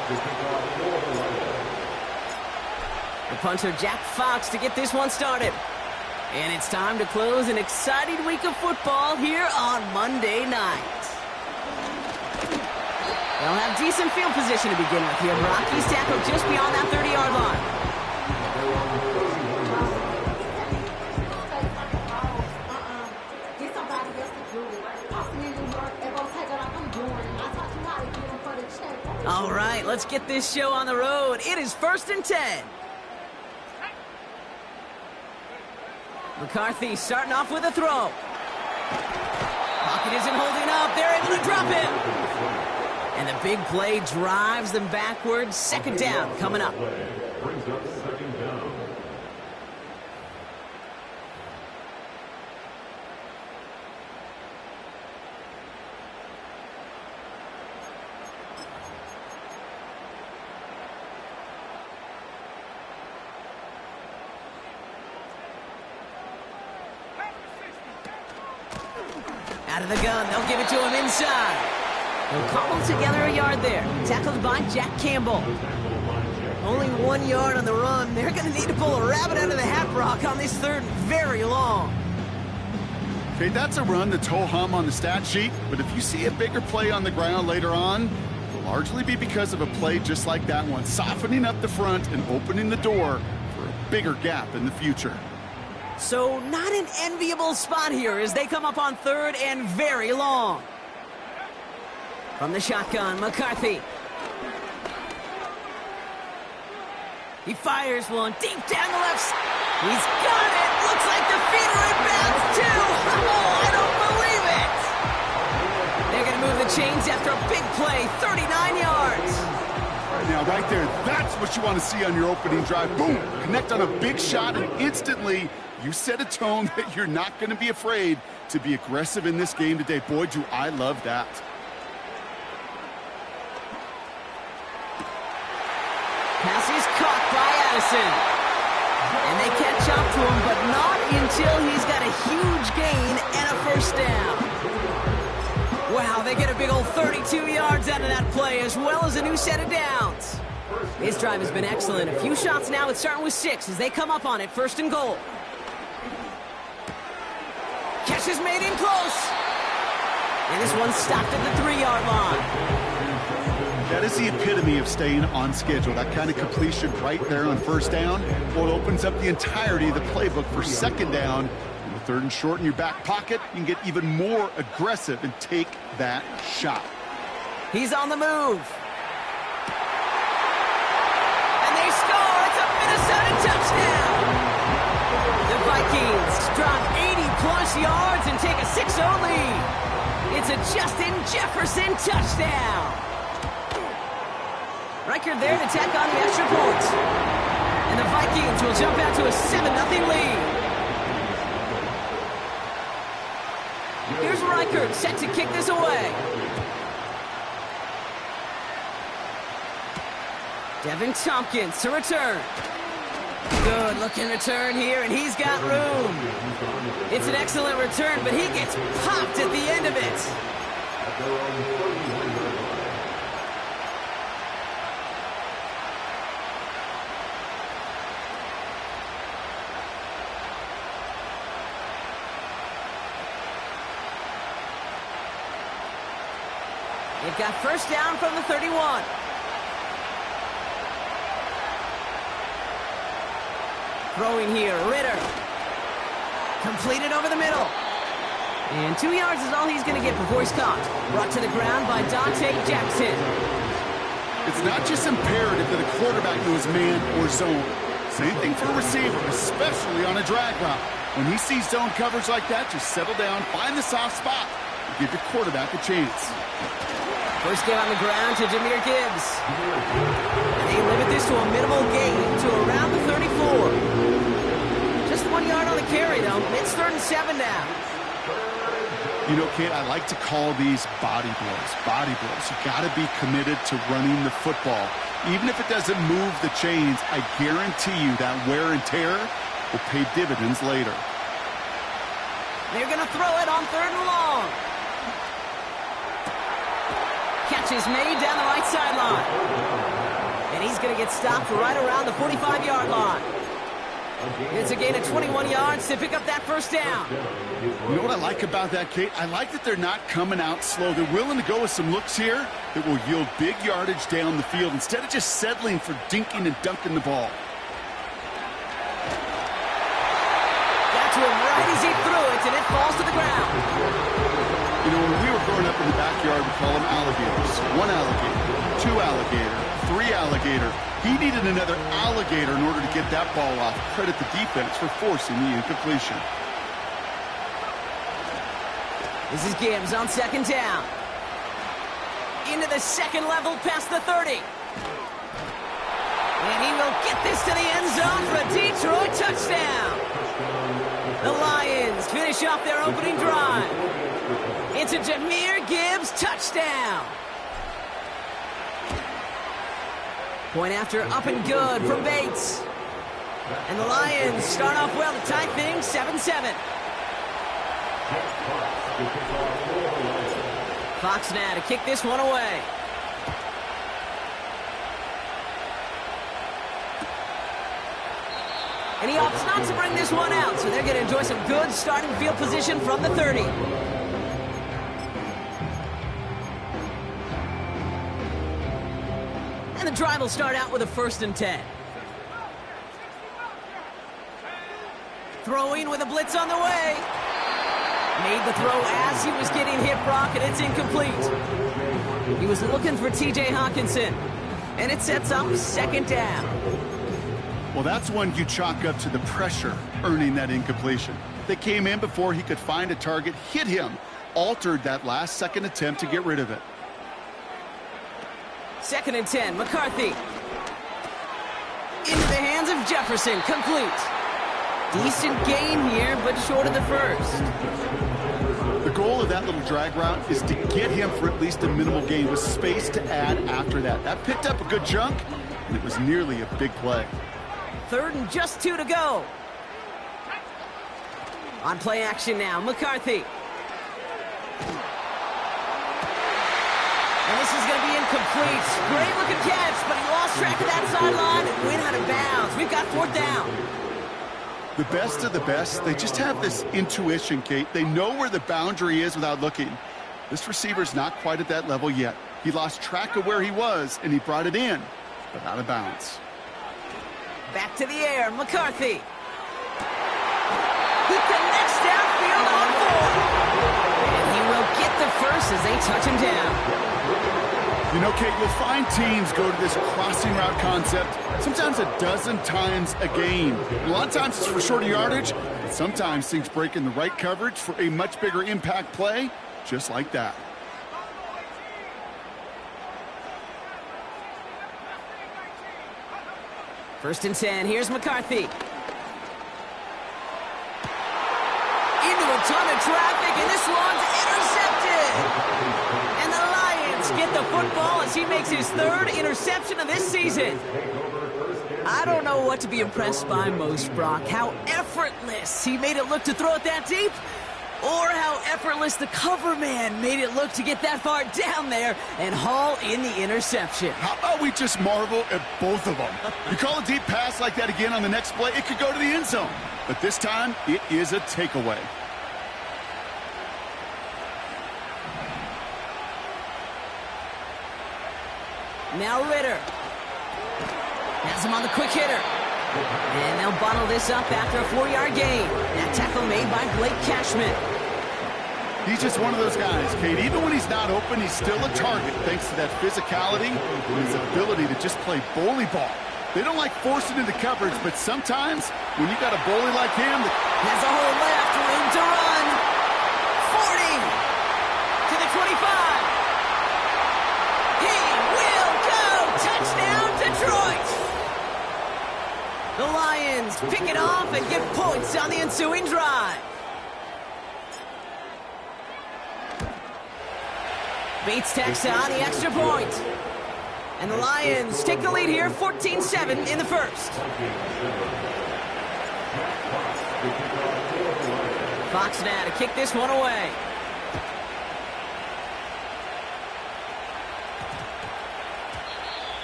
The punter, Jack Fox, to get this one started. And it's time to close an exciting week of football here on Monday night. They'll have decent field position to begin with here. Brock, he's tackled just beyond that 30-yard line. All right, let's get this show on the road. It is 1st and 10. McCarthy starting off with a throw. Pocket isn't holding up. They're able to drop him. And the big play drives them backwards. 2nd down coming up. Out of the gun, they'll give it to him inside. They'll cobble together a yard there. Tackled by Jack Campbell. Only 1 yard on the run. They're going to need to pull a rabbit out of the hat, Brock, on this 3rd and very long. Okay, that's a run that's ho-hum on the stat sheet, but if you see a bigger play on the ground later on, it will largely be because of a play just like that one, softening up the front and opening the door for a bigger gap in the future. So not an enviable spot here as they come up on 3rd and very long. From the shotgun, McCarthy. He fires one deep down the left. He's got it. Looks like the feet are in bounds too. Oh, I don't believe it. They're going to move the chains after a big play, 39 yards. Now, right there, that's what you want to see on your opening drive. Boom! Connect on a big shot, and instantly you set a tone that you're not going to be afraid to be aggressive in this game today. Boy, do I love that. Pass is caught by Addison. And they catch up to him, but not until he's got a huge gain and a 1st down. Wow, they get a big old 32 yards out of that play, as well as a new set of downs. His drive has been excellent. A few shots now. It's starting with 6 as they come up on it. 1st and goal. Catch is made in close. And this one's stopped at the 3-yard line. That is the epitome of staying on schedule. That kind of completion right there on 1st down. Well, it opens up the entirety of the playbook for 2nd down. In the 3rd and short in your back pocket, you can get even more aggressive and take that shot. He's on the move. And they score. It's a Minnesota touchdown. The Vikings drop 80-plus yards and take a 6-0 lead. It's a Justin Jefferson touchdown. Record there to tack on the extra points. And the Vikings will jump out to a 7-0 lead. Here's Reichert set to kick this away. Devin Tompkins to return. Good looking return here, and he's got room. It's an excellent return, but he gets popped at the end of it. They've got 1st down from the 31. Throwing here, Ritter. Completed over the middle. And 2 yards is all he's going to get before he's caught. Brought to the ground by Dante Jackson. It's not just imperative that a quarterback knows man or zone. Same thing for a receiver, especially on a drag route. When he sees zone coverage like that, just settle down, find the soft spot, and give your quarterback a chance. First game on the ground to Jahmyr Gibbs. And they limit this to a minimal gain to around the 34. Just 1 yard on the carry, though. It's 3rd and 7 now. You know, Kate, I like to call these body blows. Body blows. You got to be committed to running the football. Even if it doesn't move the chains, I guarantee you that wear and tear will pay dividends later. They're going to throw it on 3rd and long. Catch is made down the right sideline. he's going to get stopped right around the 45-yard line. It's a gain of 21 yards to pick up that first down. You know what I like about that, Kate? I like that they're not coming out slow. They're willing to go with some looks here that will yield big yardage down the field instead of just settling for dinking and dunking the ball. Got to him right as he threw it, and it falls to the ground. You know, when we were growing up in the backyard, we call them alligators. 1 alligator, 2 alligator, 3 alligator. He needed another alligator in order to get that ball off. Credit the defense for forcing the incompletion. This is Gibbs on second down. Into the second level past the 30. And he will get this to the end zone for a Detroit touchdown. The Lions finish off their opening drive. It's a Jahmyr Gibbs touchdown. Point after up and good from Bates. And the Lions start off well to tie things 7-7. Fox now to kick this one away. And he opts not to bring this one out, so they're going to enjoy some good starting field position from the 30. And the drive will start out with a 1st and 10. Throwing with a blitz on the way. Made the throw as he was getting hit, Brock, and it's incomplete. He was looking for T.J. Hawkinson, and it sets up 2nd down. Well, that's one you chalk up to the pressure earning that incompletion. They came in before he could find a target, hit him, altered that last second attempt to get rid of it. 2nd and 10, McCarthy. Into the hands of Jefferson, complete. Decent gain here, but short of the first. The goal of that little drag route is to get him for at least a minimal gain with space to add after that. That picked up a good chunk, and it was nearly a big play. 3rd and just 2 to go. On play action now, McCarthy. And this is going to be incomplete. Great looking catch, but he lost track of that sideline and went out of bounds. We've got 4th down. The best of the best, they just have this intuition, Kate. They know where the boundary is without looking. This receiver's not quite at that level yet. He lost track of where he was, and he brought it in, but out of bounds. Back to the air, McCarthy. He connects downfield on 4. And he will get the first as they touch him down. You know, Kate, you'll find teams go to this crossing route concept sometimes a dozen times a game. A lot of times it's for shorter yardage, but sometimes things break in the right coverage for a much bigger impact play, just like that. First and 10, here's McCarthy. Into a ton of traffic, and this one's intercepted. And the Lions get the football as he makes his 3rd interception of this season. I don't know what to be impressed by most, Brock. How effortless he made it look to throw it that deep, or how effortless the cover man made it look to get that far down there and haul in the interception. How about we just marvel at both of them? You call a deep pass like that again on the next play, it could go to the end zone. But this time, it is a takeaway. Now Ritter. Has him on the quick hitter. And they'll bottle this up after a 4-yard gain. That tackle made by Blake Cashman. He's just one of those guys, Kate. Even when he's not open, he's still a target thanks to that physicality and his ability to just play bully ball. They don't like forcing into coverage, but sometimes when you got a bully like him... Has a hole left, room to run. 40 to the 25. He will go. Touchdown, Detroit. The Lions pick it off and get points on the ensuing drive. Bates tacks on the extra point. And the Lions take the lead here, 14-7 in the first. Fox now to kick this one away.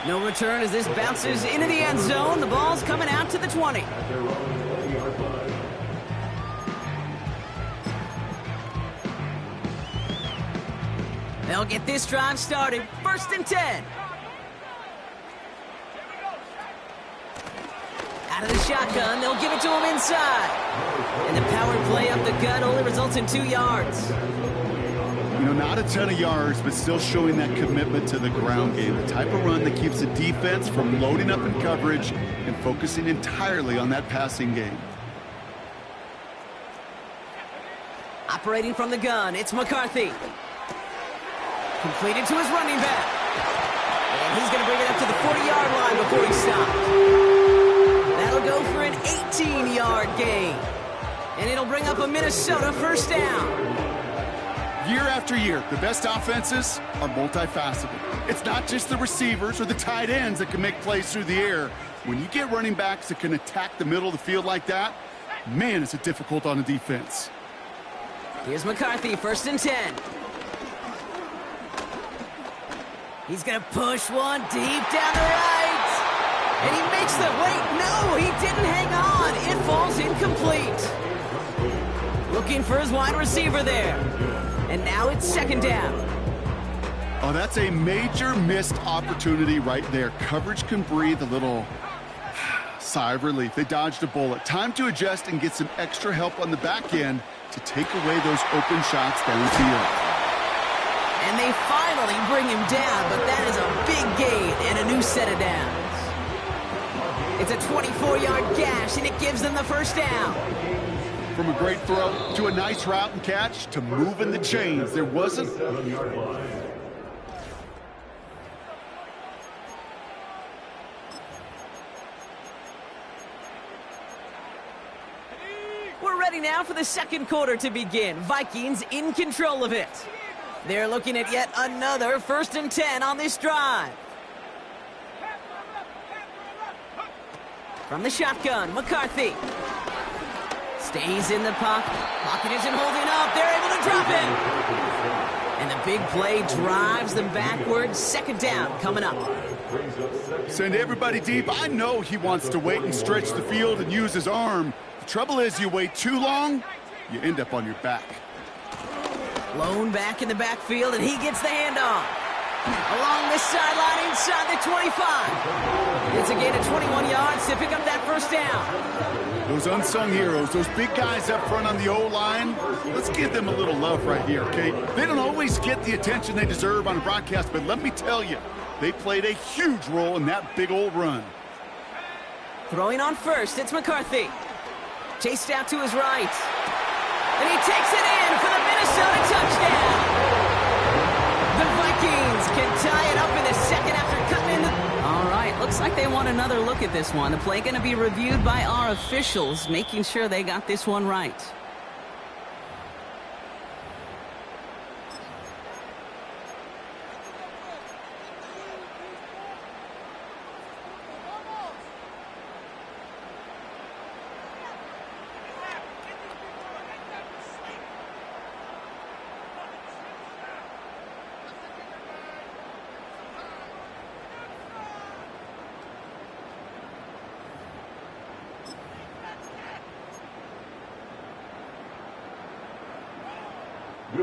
No return as this bounces into the end zone. The ball's coming out to the 20. They'll get this drive started. 1st and 10. Out of the shotgun, they'll give it to him inside. And the power play up the gut only results in 2 yards. You know, not a ton of yards, but still showing that commitment to the ground game. The type of run that keeps the defense from loading up in coverage and focusing entirely on that passing game. Operating from the gun, it's McCarthy. Completed to his running back. And he's going to bring it up to the 40-yard line before he stops. That'll go for an 18-yard gain. And it'll bring up a Minnesota 1st down. Year after year, the best offenses are multifaceted. It's not just the receivers or the tight ends that can make plays through the air. When you get running backs that can attack the middle of the field like that, man, is it difficult on the defense. Here's McCarthy, 1st and 10. He's going to push one deep down the right. And he makes the, wait, no, he didn't hang on. It falls incomplete. Looking for his wide receiver there. And now it's 2nd down. Oh, that's a major missed opportunity right there. Coverage can breathe a little sigh of relief. They dodged a bullet. Time to adjust and get some extra help on the back end to take away those open shots downfield. And they finally bring him down, but that is a big gain and a new set of downs. It's a 24-yard gash, and it gives them the 1st down. From a great throw to a nice route and catch to moving the chains. There wasn't... We're ready now for the 2nd quarter to begin. Vikings in control of it. They're looking at yet another 1st and 10 on this drive. From the shotgun, McCarthy. Stays in the pocket. Pocket isn't holding up. They're able to drop it. And the big play drives them backwards. 2nd down coming up. Send everybody deep. I know he wants to wait and stretch the field and use his arm. The trouble is you wait too long, you end up on your back. Blown back in the backfield, and he gets the handoff. Along this sideline inside the 25. It's a gain of 21 yards to pick up that 1st down. Those unsung heroes, those big guys up front on the O-line, let's give them a little love right here, okay? They don't always get the attention they deserve on a broadcast, but let me tell you, they played a huge role in that big old run. Throwing on 1st, it's McCarthy. Chased out to his right. And he takes it in for the Minnesota touchdown. The Vikings can tie it up in the 2nd after cutting in the... All right, looks like they want another look at this one. The play going to be reviewed by our officials, making sure they got this one right.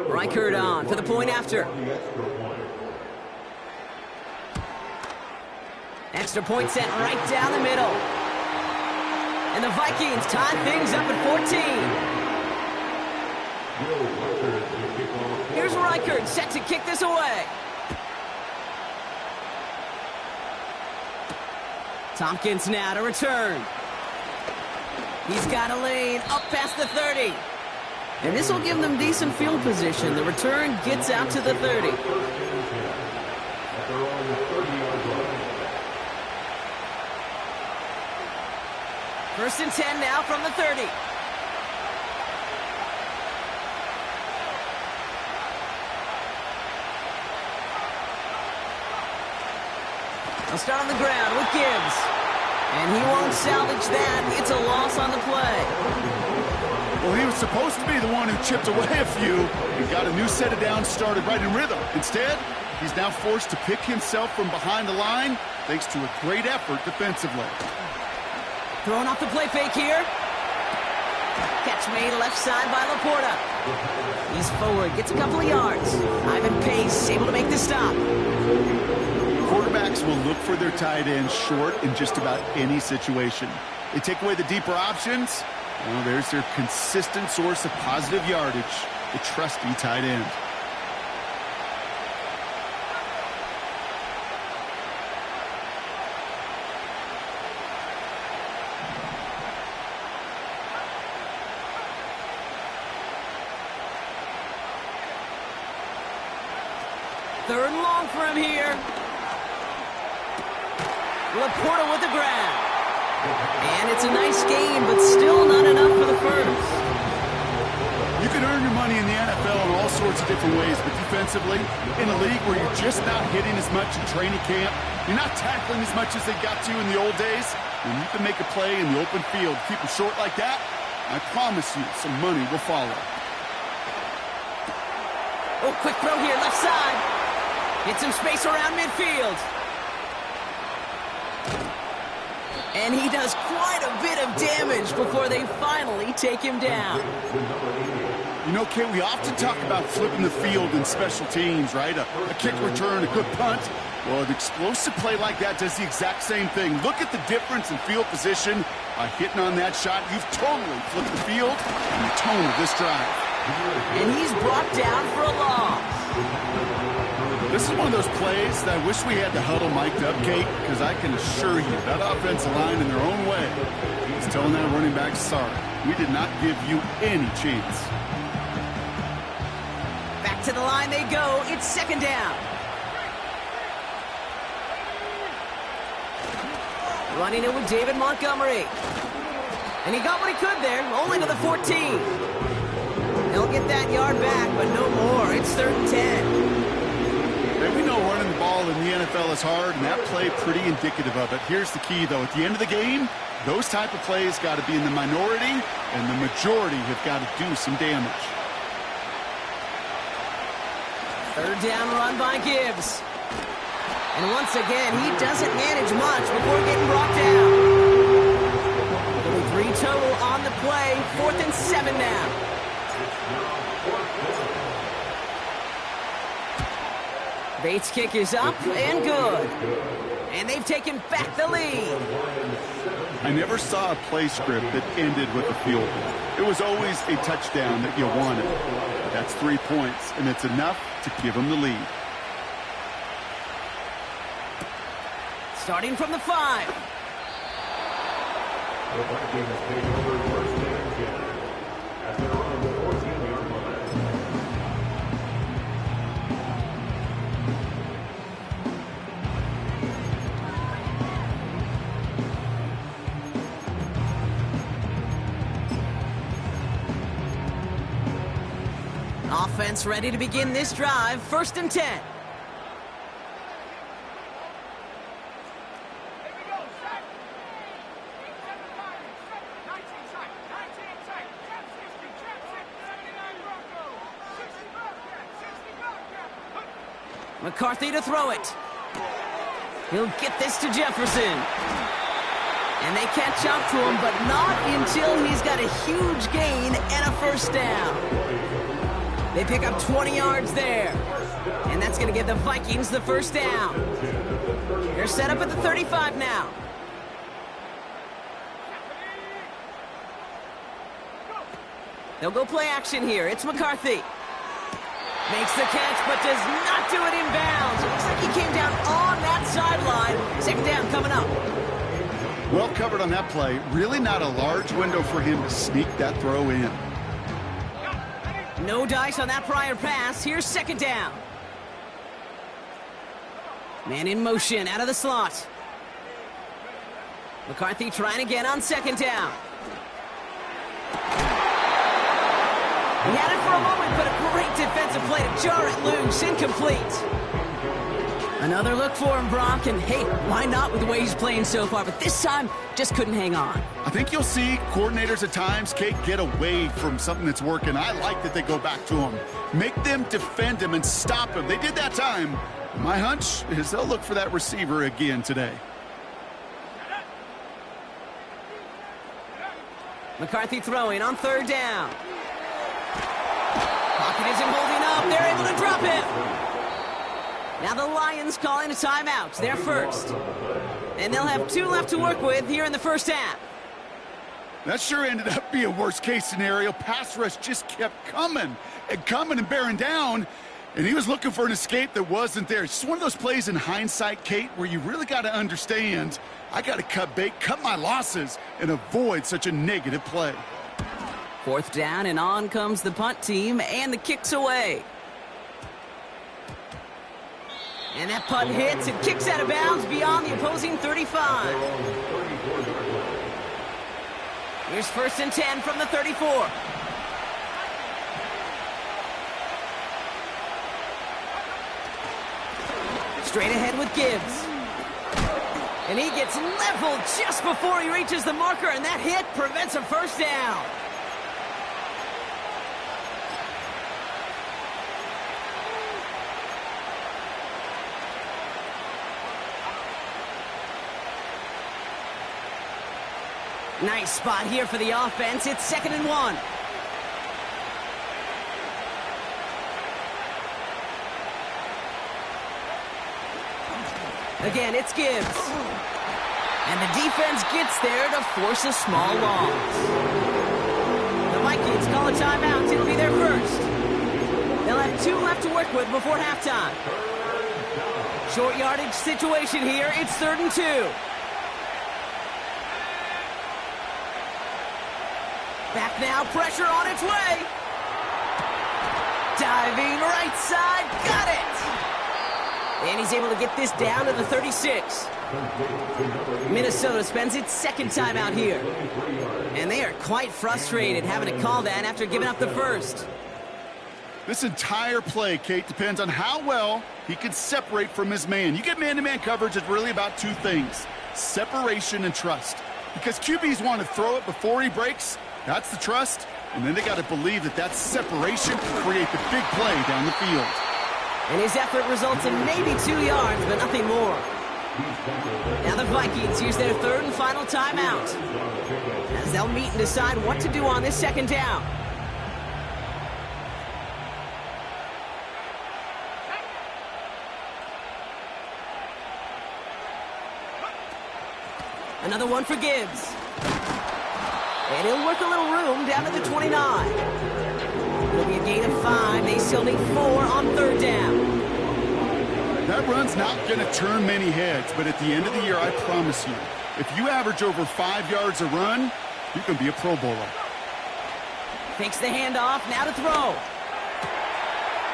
Reichert on for the point after. Extra point sent right down the middle. And the Vikings tie things up at 14. Here's Reichert set to kick this away. Tompkins now to return. He's got a lane up past the 30. And this will give them decent field position. The return gets out to the 30. First and 10 now from the 30. They'll start on the ground with Gibbs. And he won't salvage that. It's a loss on the play. Well, he was supposed to be the one who chipped away a few and got a new set of downs started right in rhythm. Instead, he's now forced to pick himself from behind the line thanks to a great effort defensively. Throwing off the play fake here. Catch made left side by Laporta. He's forward, gets a couple of yards. Ivan Pace able to make the stop. Quarterbacks will look for their tight ends short in just about any situation. They take away the deeper options. Well, there's their consistent source of positive yardage, the trusty tight end. Third and long for him here. Laporta with the grab. And it's a nice game, but still not enough for the first. You can earn your money in the NFL in all sorts of different ways, but defensively, in a league where you're just not hitting as much in training camp, you're not tackling as much as they got to in the old days, when you can make a play in the open field, keep it short like that, I promise you some money will follow. Oh, quick throw here, left side. Get some space around midfield. And he does quite a bit of damage before they finally take him down. You know, Kate, we often talk about flipping the field in special teams, right? A kick return, a good punt. Well, an explosive play like that does the exact same thing. Look at the difference in field position. By hitting on that shot, you've totally flipped the field and the tone of this drive. And he's brought down for a loss. This is one of those plays that I wish we had the huddle mic'd up, Kate, because I can assure you that offensive line in their own way is telling that running back, sorry, we did not give you any chance. Back to the line they go. It's second down. Running it with David Montgomery. And he got what he could there, only to the 14. He'll get that yard back, but no more. It's 3rd and 10. And we know running the ball in the NFL is hard, and that play pretty indicative of it. Here's the key, though. At the end of the game, those type of plays got to be in the minority, and the majority have got to do some damage. 3rd down run by Gibbs. And once again, he doesn't manage much before getting brought down. Only 3 total on the play. 4th and 7 now. Bates' kick is up and good. And they've taken back the lead. I never saw a play script that ended with a field goal. It was always a touchdown that you wanted. That's 3 points, and it's enough to give them the lead. Starting from the 5. The Vikings take over 1st and 10 at their own 14-yard line. Offense ready to begin this drive. 1st and 10. McCarthy to throw it. He'll get this to Jefferson. And they catch up to him, but not until he's got a huge gain and a 1st down. They pick up 20 yards there. And that's going to give the Vikings the 1st down. They're set up at the 35 now. They'll go play action here. It's McCarthy. Makes the catch, but does not do it in bounds. It looks like he came down on that sideline. 2nd down coming up. Well covered on that play. Really not a large window for him to sneak that throw in. No dice on that prior pass. Here's 2nd down. Man in motion out of the slot. McCarthy trying again on 2nd down. He had it for a moment, but a great defensive play to jar it loose. Incomplete. Another look for him, Brock, and hey, why not with the way he's playing so far? But this time, just couldn't hang on. I think you'll see coordinators at times, Kate, get away from something that's working. I like that they go back to him. Make them defend him and stop him. They did that time. My hunch is they'll look for that receiver again today. McCarthy throwing on third down. Pocket isn't holding up. They're able to drop him. Now the Lions calling a timeout. They're first. And they'll have 2 left to work with here in the first half. That sure ended up being a worst-case scenario. Pass rush just kept coming and bearing down. And he was looking for an escape that wasn't there. It's just one of those plays in hindsight, Kate, where you really got to understand, I got to cut bait, cut my losses, and avoid such a negative play. Fourth down, and on comes the punt team, and the kick's away. And that punt hits and kicks out of bounds beyond the opposing 35. Here's 1st and 10 from the 34. Straight ahead with Gibbs. And he gets leveled just before he reaches the marker, and that hit prevents a first down. Nice spot here for the offense. It's 2nd and 1. Again, it's Gibbs. And the defense gets there to force a small loss. The Vikings call a timeout. It'll be their first. They'll have 2 left to work with before halftime. Short yardage situation here. It's 3rd and 2. Back now, pressure on its way. Diving right side, got it! And he's able to get this down to the 36. Minnesota spends its 2nd timeout here. And they are quite frustrated having to call that after giving up the first. This entire play, Kate, depends on how well he can separate from his man. You get man-to-man coverage, it's really about 2 things. Separation and trust. Because QBs want to throw it before he breaks. That's the trust, and then they got to believe that that separation can create the big play down the field. And his effort results in maybe 2 yards, but nothing more. Now the Vikings use their 3rd and final timeout, as they'll meet and decide what to do on this 2nd down. Another one for Gibbs. And he'll work a little room down to the 29. It'll be a gain of 5. They still need 4 on 3rd down. That run's not going to turn many heads, but at the end of the year, I promise you, if you average over 5 yards a run, you can be a Pro Bowler. Fakes the handoff, now to throw.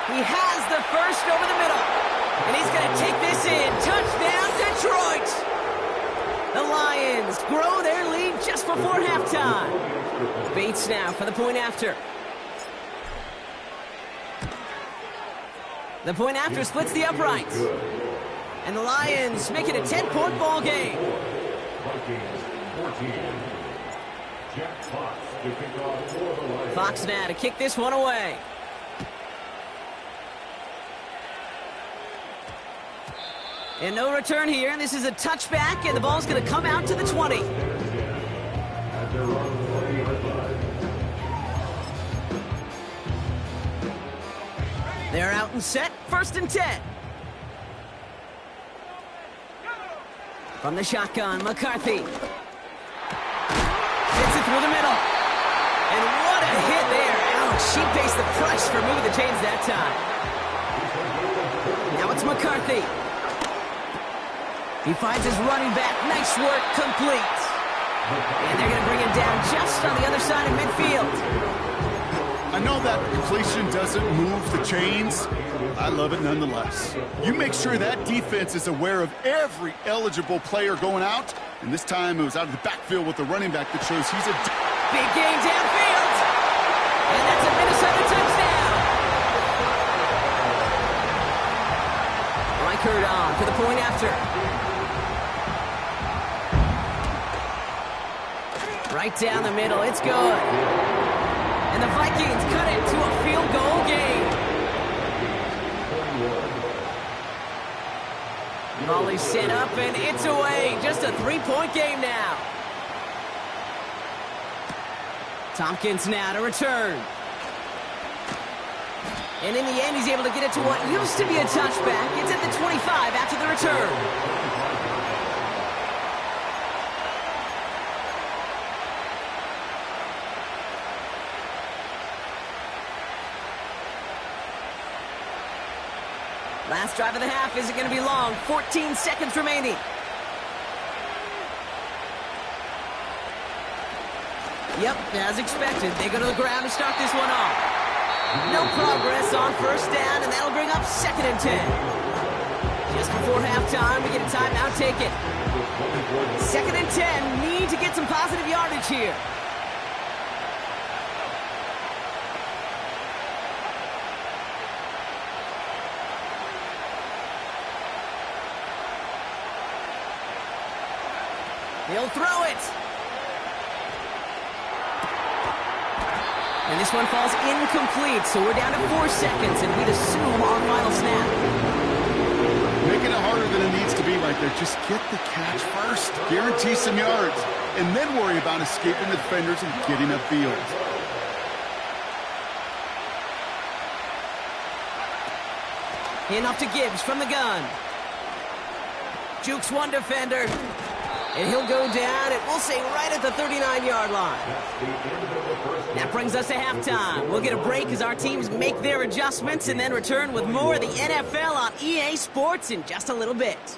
He has the first over the middle. And he's going to take this in. Touchdown, Detroit! The Lions grow their lead just before halftime. Bates now for the point after. The point after splits the uprights. And the Lions make it a 10-point ball game. Fox now to kick this one away. And no return here. This is a touchback, and the ball's going to come out to the 20. They're out and set. 1st and 10. From the shotgun, McCarthy. Hits it through the middle. And what a hit there. Ouch, she faced the press for moving the chains that time. Now it's McCarthy. He finds his running back. Nice work, complete. And they're going to bring him down just on the other side of midfield. I know that completion doesn't move the chains. I love it nonetheless. You make sure that defense is aware of every eligible player going out. And this time it was out of the backfield with the running back that shows he's a... Big game downfield. And that's a Minnesota touchdown. Kurt on for the point after. Right down the middle, it's good. And the Vikings cut it to a field goal game. Volley set up, and it's away. Just a three-point game now. Tompkins now to return. And in the end, he's able to get it to what used to be a touchback. It's at the 25 after the return. Last drive of the half isn't going to be long. 14 seconds remaining. Yep, as expected. They go to the ground to start this one off. No progress on first down, and that'll bring up 2nd and 10. Just before halftime, we get a timeout taken. 2nd and 10, need to get some positive yardage here. He'll throw it. And this one falls incomplete, so we're down to 4 seconds, and we'd assume our final snap. Making it harder than it needs to be right there. Just get the catch first. Guarantee some yards. And then worry about escaping the defenders and getting upfield. Hand off to Gibbs from the gun. Jukes one defender. And he'll go down, and we'll say right at the 39-yard line. That brings us to halftime. We'll get a break as our teams make their adjustments and then return with more of the NFL on EA Sports in just a little bit.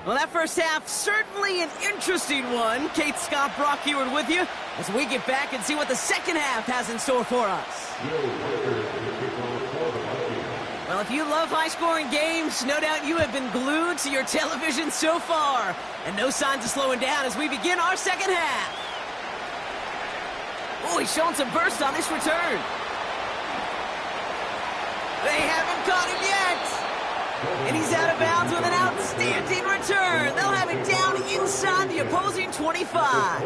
Well, that first half, certainly an interesting one. Kate, Scott, Brock Eward with you as we get back and see what the second half has in store for us. Well, if you love high-scoring games, no doubt you have been glued to your television so far. And no signs of slowing down as we begin our second half. Oh, he's showing some burst on this return. They haven't caught him yet. And he's out of bounds with an outstanding return. They'll have it down inside the opposing 25.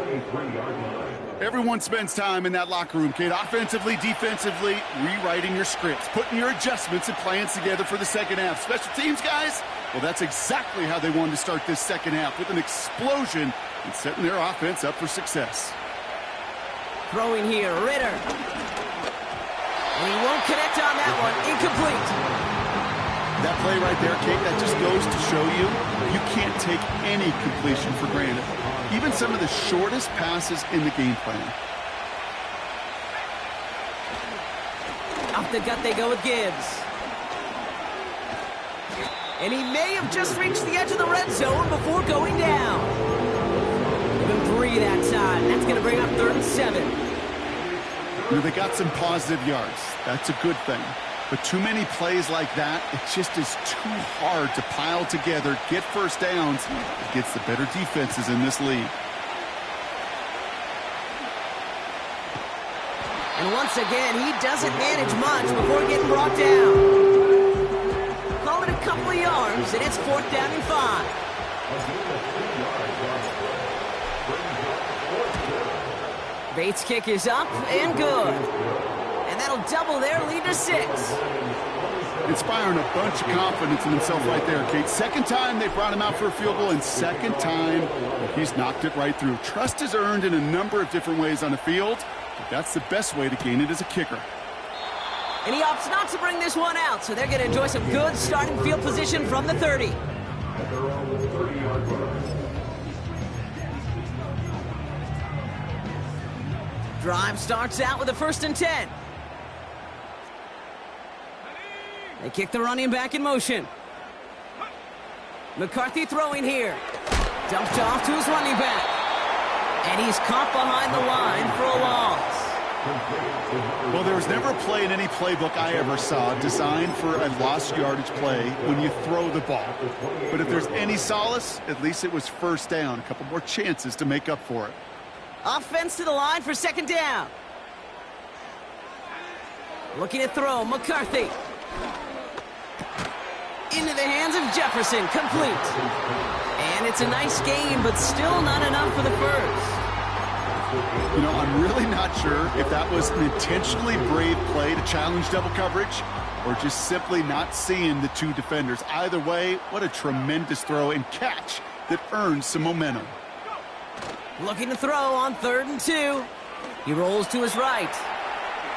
Everyone spends time in that locker room, Kate. Offensively, defensively, rewriting your scripts, putting your adjustments and plans together for the second half. Special teams, guys, well, that's exactly how they wanted to start this second half, with an explosion and setting their offense up for success. Throwing here, Ritter. And he won't connect on that one. Incomplete. That play right there, Kate, that just goes to show you can't take any completion for granted. Even some of the shortest passes in the game plan. Off the gut they go with Gibbs. And he may have just reached the edge of the red zone before going down. Even 3 that time. That's going to bring up 3rd and 7. You know, they got some positive yards. That's a good thing. But too many plays like that, it just is too hard to pile together, get first downs against the better defenses in this league. And once again, he doesn't manage much before getting brought down. Call it a couple of yards, and it's 4th down and 5. Bates' kick is up and good. And that'll double their lead to 6. Inspiring a bunch of confidence in himself right there, Kate. Second time they brought him out for a field goal, and second time he's knocked it right through. Trust is earned in a number of different ways on the field, but that's the best way to gain it as a kicker. And he opts not to bring this one out, so they're going to enjoy some good starting field position from the 30. Drive starts out with a 1st and 10. They kick the running back in motion. McCarthy throwing here. Dumped off to his running back. And he's caught behind the line for a loss. Well, there was never a play in any playbook I ever saw designed for a lost yardage play when you throw the ball. But if there's any solace, at least it was first down. A couple more chances to make up for it. Offense to the line for second down. Looking to throw, McCarthy. Into the hands of Jefferson, complete. And it's a nice game, but still not enough for the first. You know, I'm really not sure if that was an intentionally brave play to challenge double coverage or just simply not seeing the two defenders. Either way, what a tremendous throw and catch that earns some momentum. Looking to throw on 3rd and 2. He rolls to his right.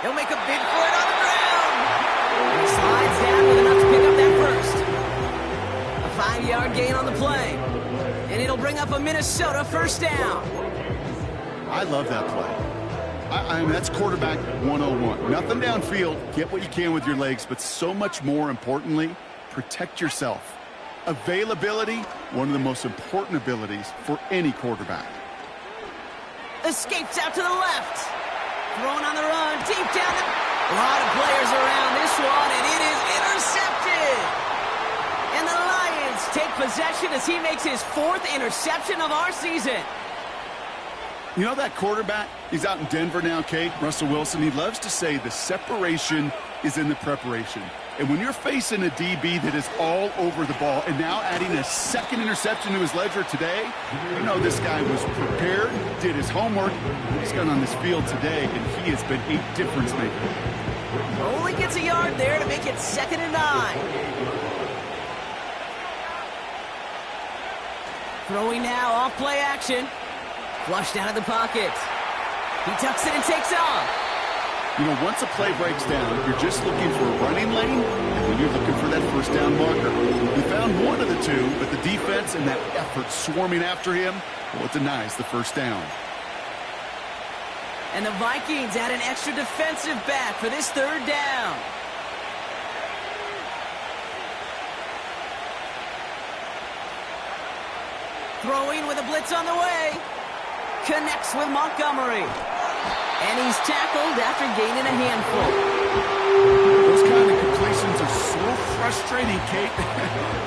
He'll make a bid for it on the ground. And he slides down with enough to pick up that first. A 5-yard gain on the play. And it'll bring up a Minnesota first down. I love that play. I mean, that's quarterback 101. Nothing downfield. Get what you can with your legs, but so much more importantly, protect yourself. Availability, one of the most important abilities for any quarterback. Escapes out to the left. Thrown on the run, deep down. A lot of players around this one, and it is intercepted. And the Lions take possession as he makes his 4th interception of our season. You know that quarterback? He's out in Denver now, Kate, Russell Wilson. He loves to say the separation is in the preparation. And when you're facing a DB that is all over the ball and now adding a 2nd interception to his ledger today, you know this guy was prepared, did his homework. He's gone on this field today, and he has been a difference maker. Only gets a yard there to make it 2nd and 9. Throwing now off play action. Flushed out of the pocket. He tucks it and takes off. You know, once a play breaks down, you're just looking for a running lane, and then you're looking for that first down marker. He found one of the two, but the defense and that effort swarming after him, well, it denies the first down. And the Vikings add an extra defensive back for this 3rd down. Throwing with a blitz on the way. Connects with Montgomery. And he's tackled after gaining a handful. Those kind of completions are so frustrating, Kate.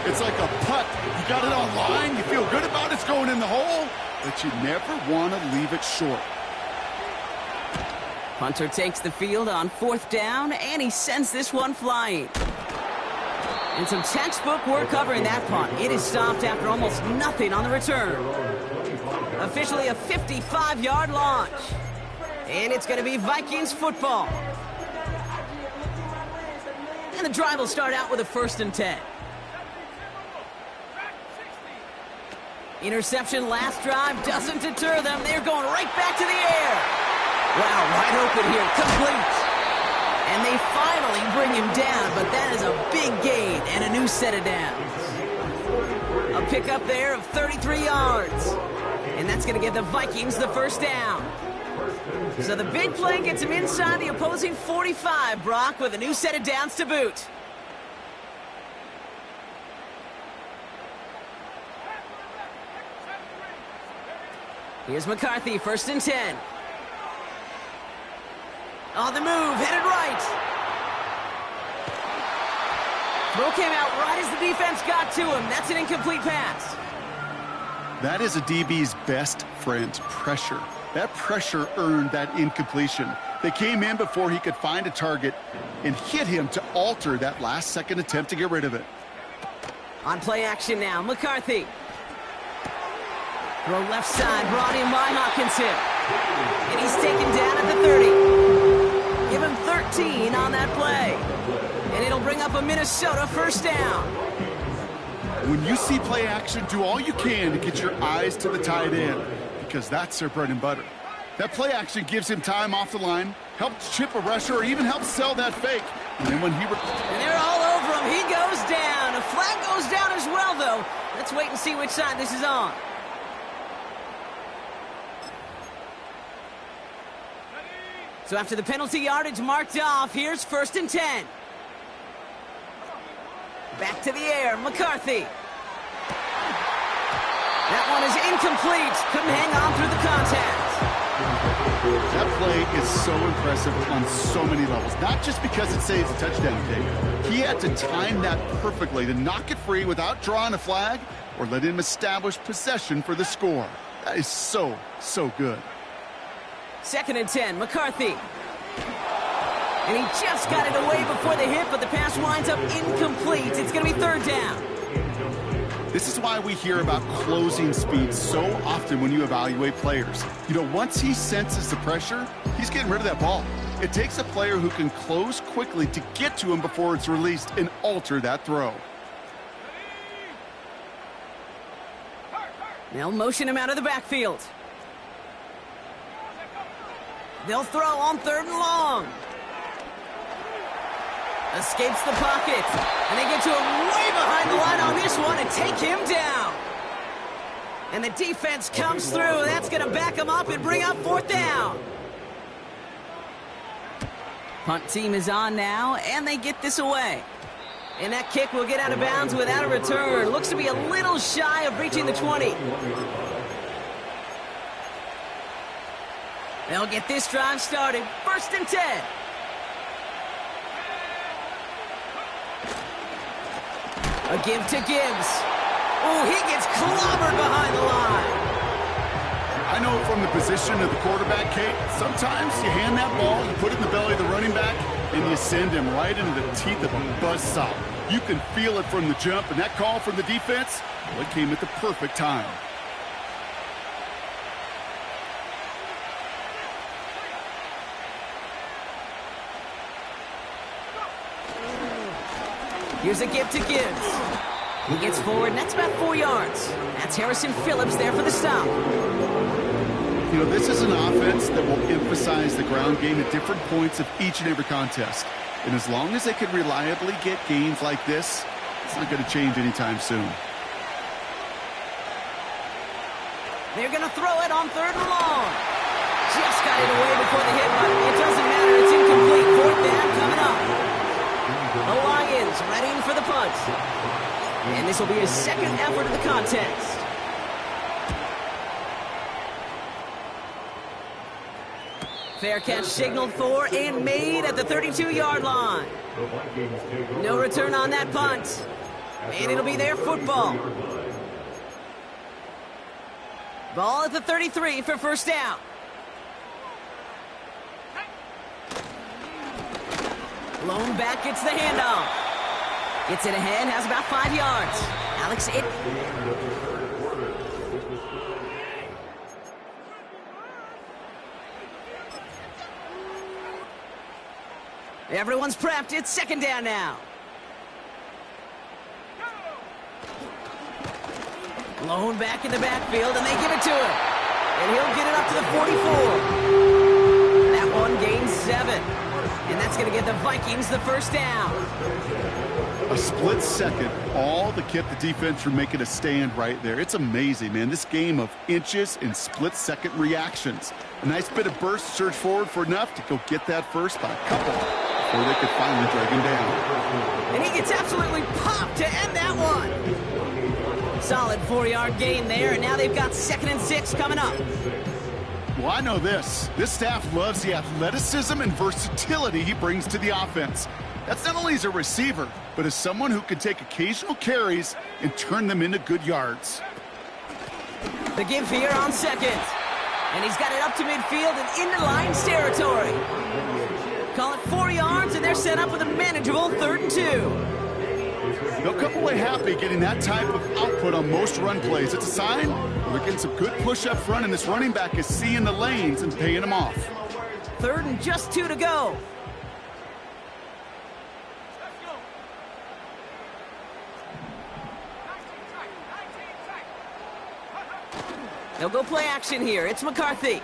It's like a putt. You got it on line, you feel good about it's going in the hole, but you never want to leave it short. Hunter takes the field on 4th down, and he sends this one flying. And some textbook work covering that punt. It is stopped after almost nothing on the return. Officially a 55-yard launch. And it's going to be Vikings football. And the drive will start out with a 1st and 10. Interception last drive doesn't deter them. They're going right back to the air. Wow, wide open here, complete. And they finally bring him down, but that is a big gain and a new set of downs. A pickup there of 33 yards. And that's going to give the Vikings the first down. So the big play gets him inside the opposing 45, Brock, with a new set of downs to boot. Here's McCarthy, 1st and 10. On the move, headed right. Throw came out right as the defense got to him. That's an incomplete pass. That is a DB's best friend, pressure. That pressure earned that incompletion. They came in before he could find a target and hit him to alter that last-second attempt to get rid of it. On play action now, McCarthy. Throw left side, brought in by Hawkinson. And he's taken down at the 30. Give him 13 on that play. And it'll bring up a Minnesota first down. When you see play action, do all you can to get your eyes to the tight end, because that's their bread and butter. That play action gives him time off the line, helps chip a rusher, or even helps sell that fake. And then when he... And they're all over him. He goes down. A flag goes down as well, though. Let's wait and see which side this is on. So after the penalty yardage marked off, here's 1st and 10. Back to the air, McCarthy. That one is incomplete. Couldn't hang on through the contact. That play is so impressive on so many levels, not just because it saves a touchdown kick. He had to time that perfectly to knock it free without drawing a flag or let him establish possession for the score. That is so, so good. 2nd and 10, McCarthy. And he just got it away before the hit, but the pass winds up incomplete. It's going to be 3rd down. This is why we hear about closing speed so often when you evaluate players. You know, once he senses the pressure, he's getting rid of that ball. It takes a player who can close quickly to get to him before it's released and alter that throw. They'll motion him out of the backfield. They'll throw on 3rd and long. Escapes the pocket. And they get to him way behind the line on this one and take him down. And the defense comes through. That's going to back him up and bring up 4th down. Punt team is on now, and they get this away. And that kick will get out of bounds without a return. Looks to be a little shy of reaching the 20. They'll get this drive started. 1st and 10. A give to Gibbs. Oh, he gets clobbered behind the line. I know from the position of the quarterback, Kate, sometimes you hand that ball, you put it in the belly of the running back, and you send him right into the teeth of a buzzsaw. You can feel it from the jump, and that call from the defense, well, it came at the perfect time. Here's a give to Gibbs. He gets forward, and that's about 4 yards. That's Harrison Phillips there for the stop. You know, this is an offense that will emphasize the ground game at different points of each and every contest. And as long as they can reliably get gains like this, it's not going to change anytime soon. They're going to throw it on 3rd and long. Just got it away before the hit, but it doesn't matter. It's incomplete. 4th down coming up. The Lions readying for the punt. And this will be his 2nd effort of the contest. Fair catch signaled for and made at the 32-yard line. No return on that punt. And it'll be their football. Ball at the 33 for 1st down. Lone back gets the handoff. Gets it ahead, has about 5 yards. Alex, everyone's prepped. It's 2nd down now. Lone back in the backfield, and they give it to him. And he'll get it up to the 44. That one gains 7. And that's going to give the Vikings the 1st down. A split second, all that kept the defense from making a stand right there. It's amazing, man. This game of inches and split-second reactions. A nice bit of burst, surge forward for enough to go get that first by a couple before they could finally drag him down. And he gets absolutely popped to end that one. Solid 4-yard gain there, and now they've got 2nd and 6 coming up. Well, I know this. This staff loves the athleticism and versatility he brings to the offense. That's not only as a receiver, but as someone who can take occasional carries and turn them into good yards. The give here on 2nd. And he's got it up to midfield and into Lions territory. Call it 4 yards, and they're set up with a manageable 3rd and 2. They'll come away happy getting that type of output on most run plays. It's a sign they're getting some good push up front, and this running back is seeing the lanes and paying them off. 3rd and just 2 to go. They'll go play action here. It's McCarthy.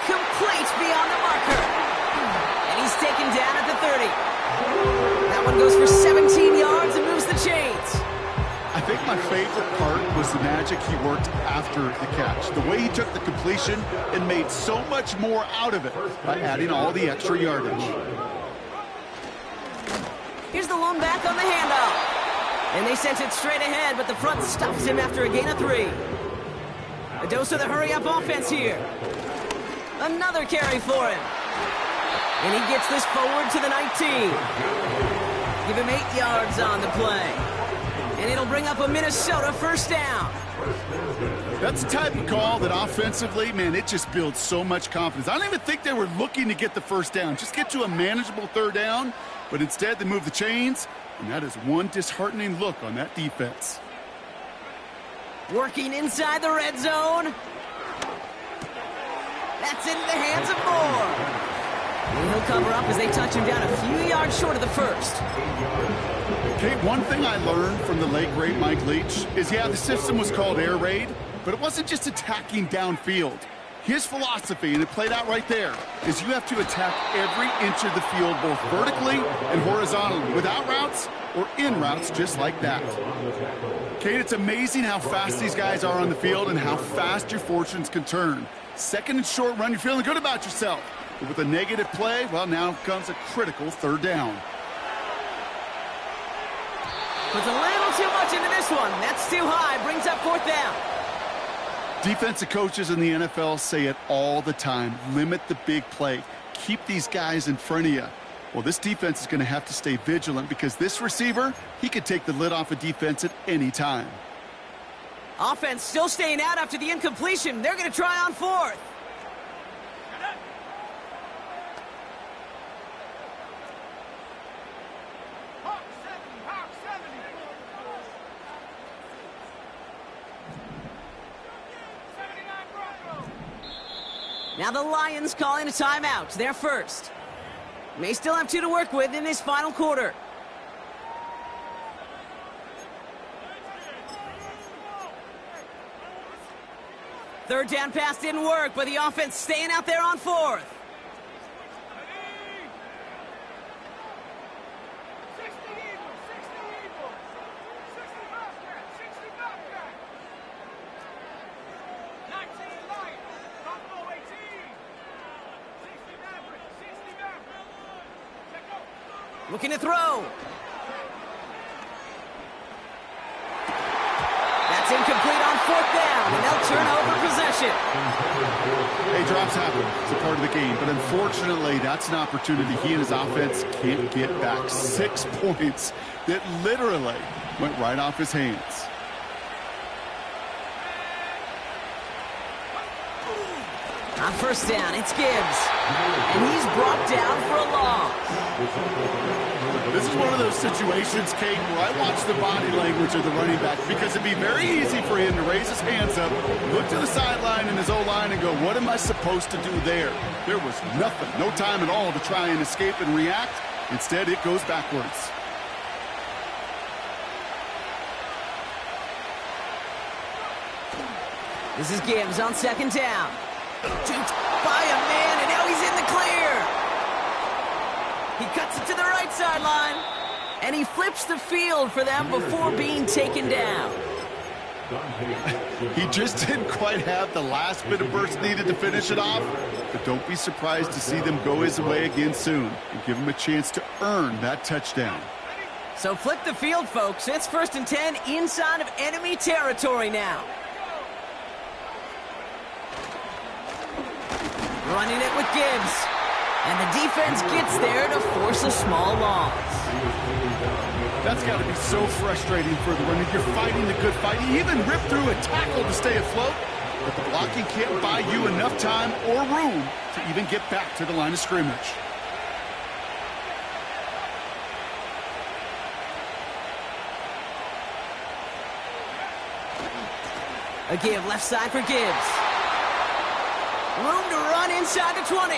Complete beyond the marker. And he's taken down at the 30. That one goes for 17 yards and moves the chains. I think my favorite part was the magic he worked after the catch. The way he took the completion and made so much more out of it by adding all the extra yardage. Here's the lone back on the handoff. And they sent it straight ahead, but the front stops him after a gain of 3. A dose of the hurry-up offense here. Another carry for him. And he gets this forward to the 19. Give him 8 yards on the play. And it'll bring up a Minnesota first down. That's the type of call that offensively, man, it just builds so much confidence. I don't even think they were looking to get the first down. Just get to a manageable 3rd down. But instead, they move the chains. And that is one disheartening look on that defense. Working inside the red zone. That's into the hands of Moore. And he'll cover up as they touch him down a few yards short of the first. Okay, one thing I learned from the late, great Mike Leach is, yeah, the system was called air raid, but it wasn't just attacking downfield. His philosophy, and it played out right there, is you have to attack every inch of the field, both vertically and horizontally, without routes or in routes, just like that. Kate, it's amazing how fast these guys are on the field and how fast your fortunes can turn. 2nd and short run, you're feeling good about yourself. But with a negative play, well, now comes a critical 3rd down. Puts a little too much into this one. That's too high. Brings up 4th down. Defensive coaches in the NFL say it all the time. Limit the big play. Keep these guys in front of you. Well, this defense is going to have to stay vigilant because this receiver, he could take the lid off a defense at any time. Offense still staying out after the incompletion. They're going to try on 4th. Now the Lions calling a timeout. They're first. May still have 2 to work with in this final quarter. Third down pass didn't work, but the offense staying out there on 4th. Looking to throw. That's incomplete on 4th down, and they'll turn over possession. Hey, drops happen. It's a part of the game. But unfortunately, that's an opportunity he and his offense can't get back. 6 points that literally went right off his hands. On first down, it's Gibbs. And he's brought down for a loss. This is one of those situations, Kate, where I watch the body language of the running back because it'd be very easy for him to raise his hands up, look to the sideline in his O-line and go, what am I supposed to do there? There was nothing, no time at all to try and escape and react. Instead, it goes backwards. This is Gibbs on 2nd down. Juked by a man, and now he's in the clear. He cuts it to the right sideline, and he flips the field for them before being taken down. He just didn't quite have the last bit of burst needed to finish it off, but don't be surprised to see them go his way again soon and give him a chance to earn that touchdown. So flip the field, folks. It's 1st and 10 inside of enemy territory now. Running it with Gibbs. And the defense gets there to force a small loss. That's got to be so frustrating for the runner. You're fighting the good fight. You even rip through a tackle to stay afloat, but the blocking can't buy you enough time or room to even get back to the line of scrimmage. A give left side for Gibbs. Room to run inside the 20.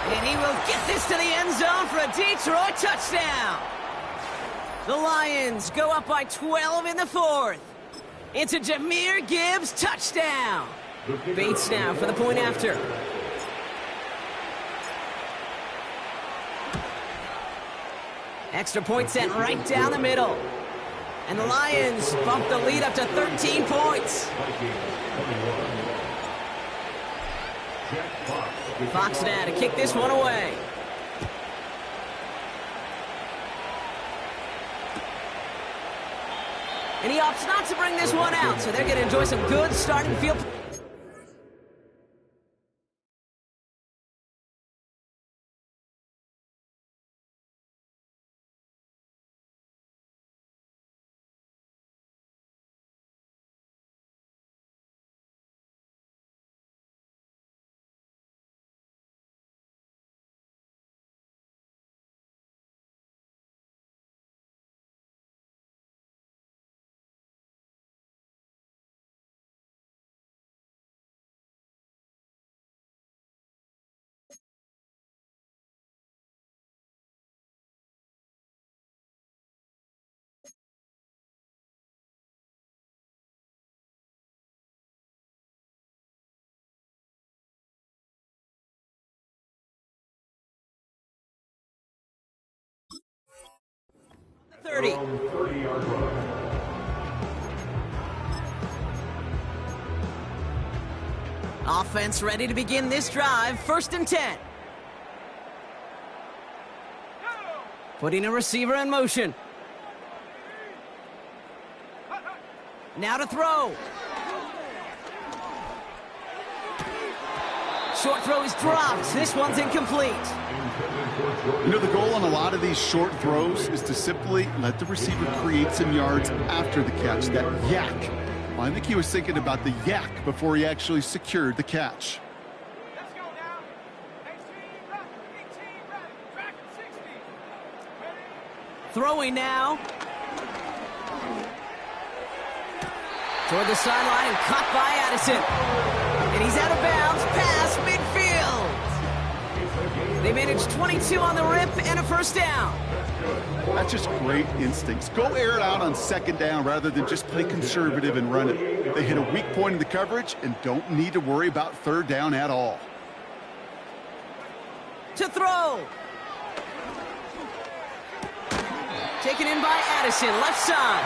And he will get this to the end zone for a Detroit touchdown. The Lions go up by 12 in the 4th. It's a Jahmyr Gibbs touchdown. Bates now for the point after. Extra point sent right down the middle. And the Lions bump the lead up to 13 points. Fox now to kick this one away. And he opts not to bring this one out, so they're going to enjoy some good starting field. Around 30-yard line. Offense ready to begin this drive. 1st and 10. Putting a receiver in motion. Now to throw. Short throw is dropped. This one's incomplete. You know, the goal on a lot of these short throws is to simply let the receiver create some yards after the catch, that yak. Well, I think he was thinking about the yak before he actually secured the catch. Let's go now. 18 ready. Back at 60. Ready? Throwing now. Toward the sideline and caught by Addison. And he's out of bounds past midfield. They managed 22 on the rip and a 1st down. That's just great instincts. Go air it out on 2nd down rather than just play conservative and run it. They hit a weak point in the coverage and don't need to worry about 3rd down at all. To throw. Taken in by Addison, left side.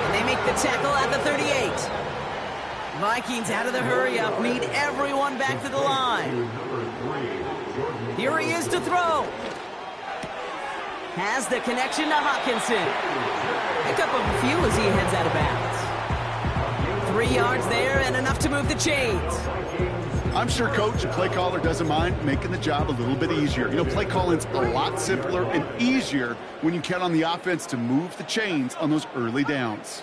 And they make the tackle at the 38. Vikings out of the hurry-up, need everyone back to the line. Here he is to throw. Has the connection to Hawkinson. Pick up a few as he heads out of bounds. 3 yards there and enough to move the chains. I'm sure coach and play caller doesn't mind making the job a little bit easier. You know, play calling's a lot simpler and easier when you count on the offense to move the chains on those early downs.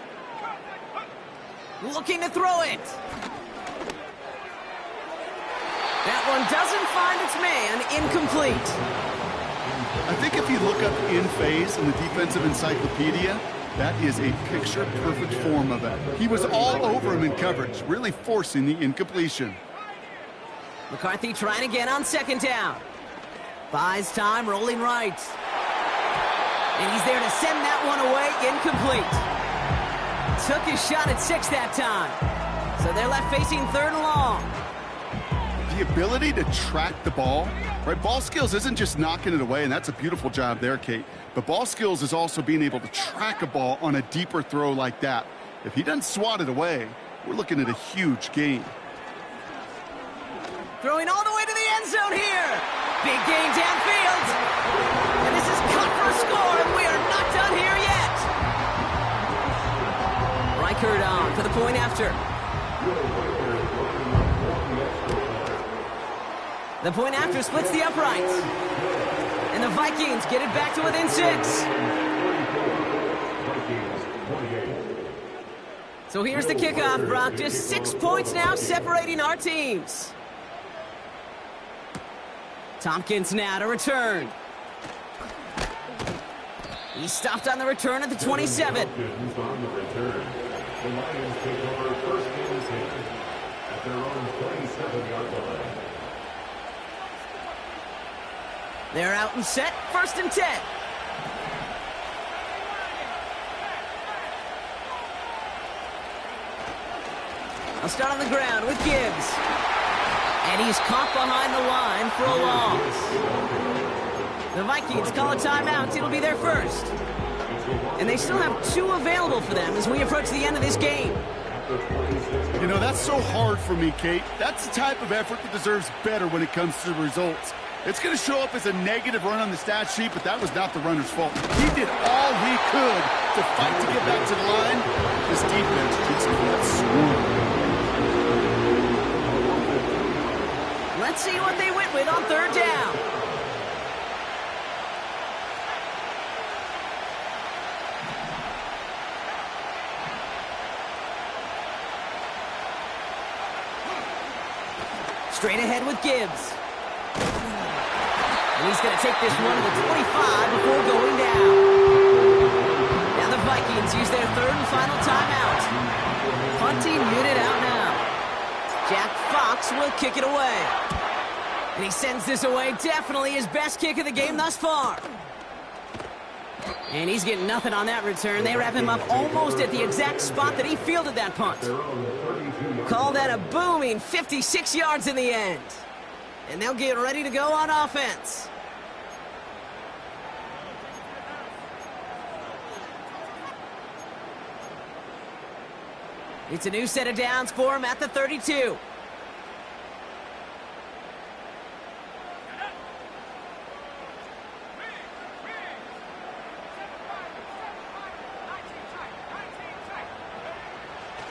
Looking to throw it. That one doesn't find its man. Incomplete. I think if you look up in phase in the defensive encyclopedia, that is a picture-perfect form of it. He was all over him in coverage, really forcing the incompletion. McCarthy trying again on 2nd down. Buys time, rolling right. And he's there to send that one away. Incomplete. Took his shot at 6 that time. So they're left facing 3rd and long. The ability to track the ball, right? Ball skills isn't just knocking it away, and that's a beautiful job there, Kate. But ball skills is also being able to track a ball on a deeper throw like that. If he doesn't swat it away, we're looking at a huge gain. Throwing all the way to the end zone here. Big gain downfield. And this is cut for a score, and we are not done here yet. Reichert on for the point after. The point after splits the uprights. And the Vikings get it back to within 6. So here's the kickoff, Brock. Just 6 points now separating our teams. Tompkins now to return. He stopped on the return at the 27. The Lions take over 1st and 10 at their own 27-yard line. They're out and set. 1st and 10. I'll start on the ground with Gibbs. And he's caught behind the line for a loss. The Vikings call a timeout. It'll be their 1st. And they still have 2 available for them as we approach the end of this game. You know, that's so hard for me, Kate. That's the type of effort that deserves better when it comes to the results. It's going to show up as a negative run on the stat sheet, but that was not the runner's fault. He did all he could to fight to get back to the line. This defense just kept swarming. Let's see what they went with on third down. Straight ahead with Gibbs. And he's going to take this one to the 25 before going down. Now the Vikings use their third and final timeout. Punting unit out now. Jack Fox will kick it away. And he sends this away. Definitely his best kick of the game thus far. And he's getting nothing on that return. They wrap him up almost at the exact spot that he fielded that punt. Call that a booming 56 yards in the end. And they'll get ready to go on offense. It's a new set of downs for him at the 32.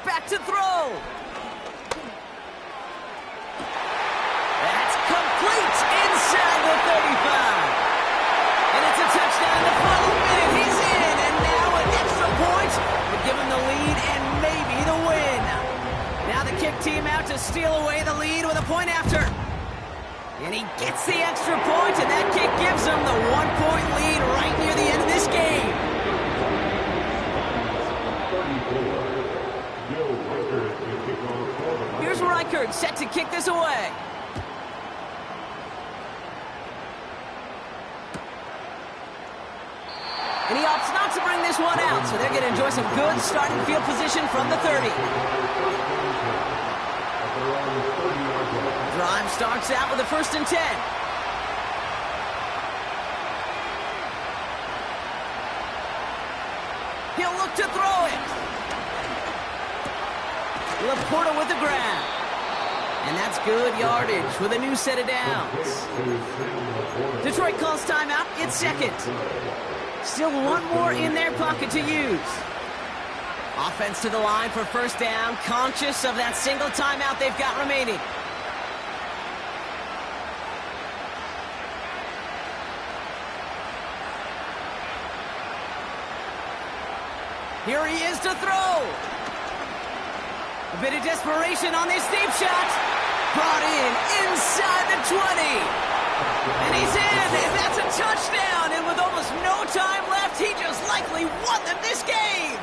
Back to throw. That's complete inside the 35. And it's a touchdown in the final minute. He's in, and now an extra point to give him the lead and maybe the win. Now the kick team out to steal away the lead with a point after. And he gets the extra point, and that kick gives him the 1-point lead right near the end of this game. Here's Reichert set to kick this away. And he opts not to bring this one out, so they're going to enjoy some good starting field position from the 30. Drive starts out with a 1st and 10. He'll look to throw it. Laporta with the grab. And that's good yardage with a new set of downs. Detroit calls timeout. It's second. Still one more in their pocket to use. Offense to the line for 1st down, conscious of that single timeout they've got remaining. Here he is to throw. A bit of desperation on this deep shot. Brought in inside the 20. And he's in, and that's a touchdown. And with almost no time left, he just likely won them this game.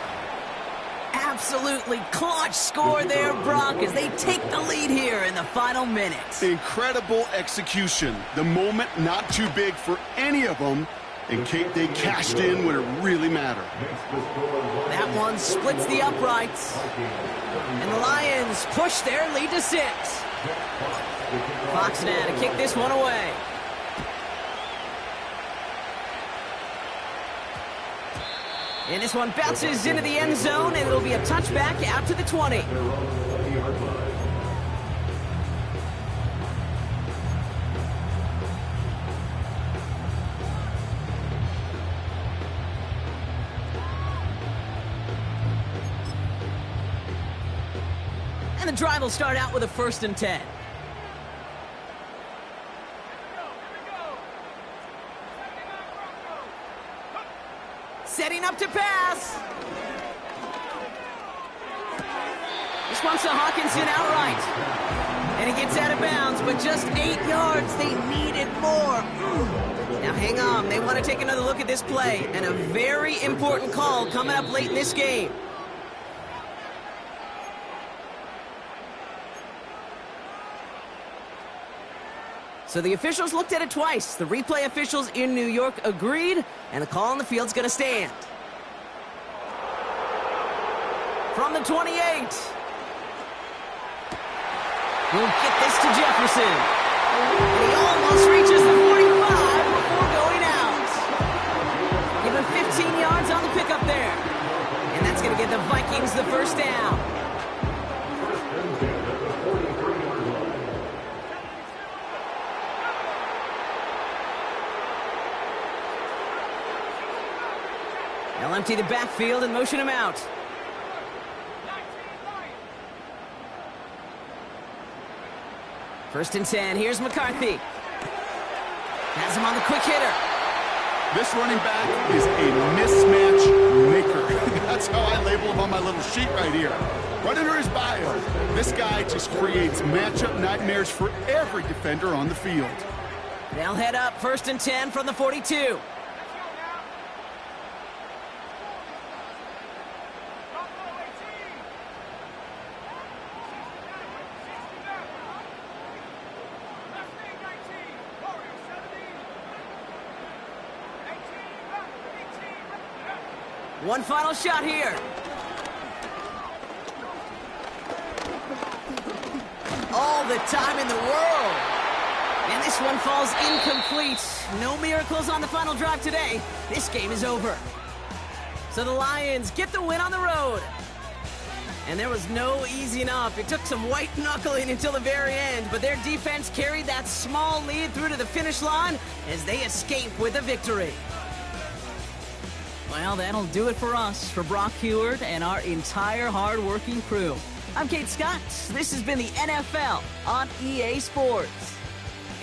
Absolutely clutch score there, Brock, as they take the lead here in the final minutes. Incredible execution. The moment not too big for any of them. And Kate, they cashed in when it really mattered. That one splits the uprights. And the Lions push their lead to 6. Fox now to kick this one away. And this one bounces into the end zone, and it'll be a touchback out to the 20. And the drive will start out with a 1st and 10. Setting up to pass. This one's to Hawkinson outright. And he gets out of bounds, but just 8 yards. They needed more. Now hang on. They want to take another look at this play. And a very important call coming up late in this game. So the officials looked at it twice. The replay officials in New York agreed, and the call on the field's going to stand. From the 28. He'll get this to Jefferson. And he almost reaches the 45 before going out. Give him 15 yards on the pickup there. And that's going to get the Vikings the 1st down. empty the backfield and motion him out. 19 Lions. First and 10. Here's McCarthy. Has him on the quick hitter. This running back is a mismatch maker. That's how I label him on my little sheet right here. Right under his bio, this guy just creates matchup nightmares for every defender on the field. They'll head up first and 10 from the 42. Let's go now. Buffalo 18. 69. Left wing 19. Warriors 17. 18 left. 18 left. One final shot here. All the time in the world. And this one falls incomplete. No miracles on the final drive today. This game is over. So the Lions get the win on the road. And there was no easing up. It took some white knuckling until the very end, but their defense carried that small lead through to the finish line as they escape with a victory. Well, that'll do it for us, for Brock Heward and our entire hard-working crew. I'm Kate Scott. This has been the NFL on EA Sports.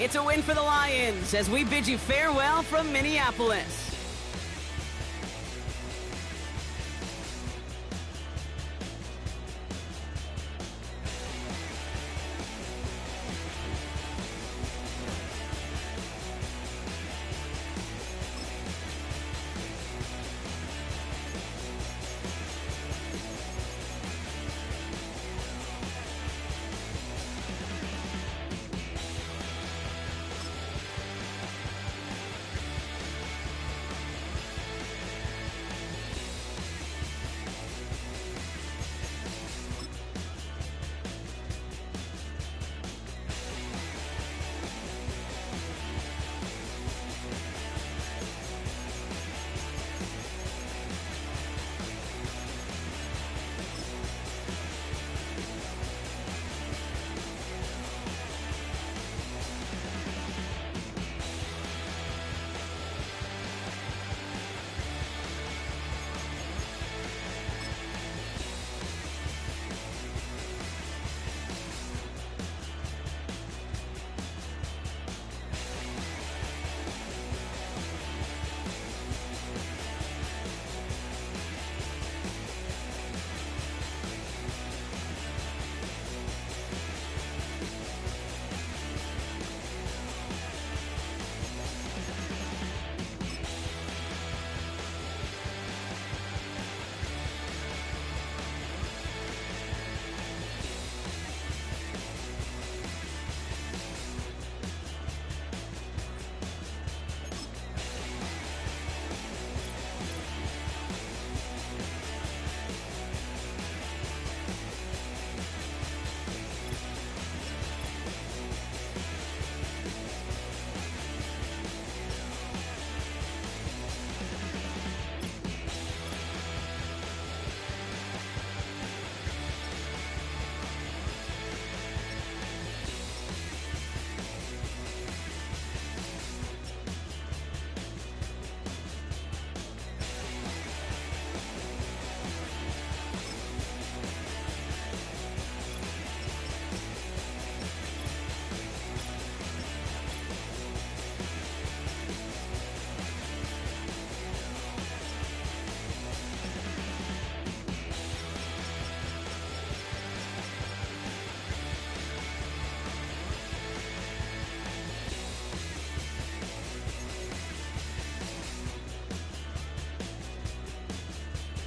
It's a win for the Lions as we bid you farewell from Minneapolis.